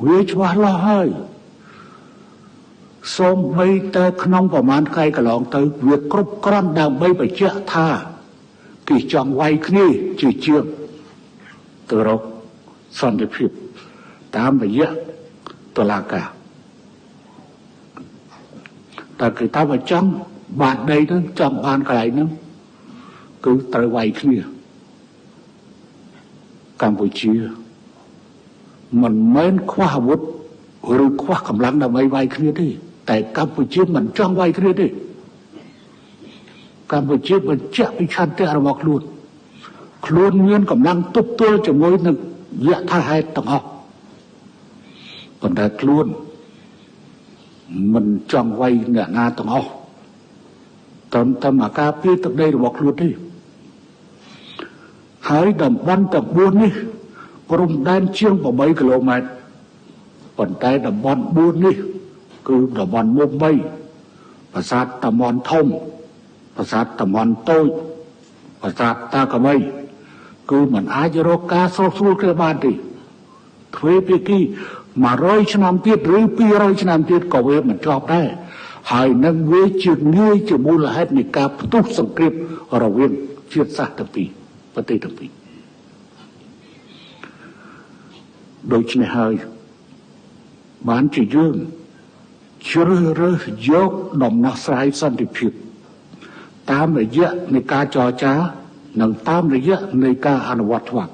វាច្បាស់លាស់ហើយសូម្បីតែក្នុងប្រមាណថ្ងៃកន្លងទៅវាគ្រប់គ្រាន់ដើម្បីបញ្ជាក់ថាគេចង់វាយគ្នាជាជាងទៅរកសន្តិភាពតាមរយៈតុលាការតែគេថាបើចង់បានដីហ្នឹងចង់បានកន្លែងហ្នឹងគឺត្រូវវាយគ្នាកម្ពុជាមិនមែនខ្វះអាវុធឬខ្វះកម្លាំងដើម្បីវាយគ្នាទេតែកម្ពុជាមិនចង់វាយគ្នាទេកម្ពុជាបញ្ជាក់ពីឆន្ទៈរបស់ខ្លួនមានកម្លាំងទប់ទល់ជាមួយនឹងយថាហេតុទាំងអស់ប៉ុន្តែខ្លួនមិនចង់វាយអ្នកណាទាំងអស់តាមអាការពារទឹកដីរបស់ខ្លួនទេហើយតំបន់ទាំង4នេះព្រំដែនជាង8គីឡូម៉ែត្រប៉ុន្តែតំបន់4នេះគឺតំបន់មុំ3ប្រាសាទតាម៉ុនធំប្រាសាទតាម៉ុនតូចប្រាសាទតាកមីគឺมันអាចរកការស្រុះស្រួលគ្នាបានទេទ្វេភាគី100ឆ្នាំទៀតឬ200ឆ្នាំទៀតក៏វាមិនជាប់ដែរហើយនឹងវាជាងាយជាមូលហេតុនៃការផ្ទុះសង្គ្រាមរវាងជាតិសាសន៍ទាំងពីរប្រទេសទាំងពីរដូច្នេះហើយបានជាយើងជ្រើសរើសយកដំណោះស្រាយសន្តិភាពតាមរយៈនៃការចរចានិងតាមរយៈនៃការអនុវត្តច្បាប់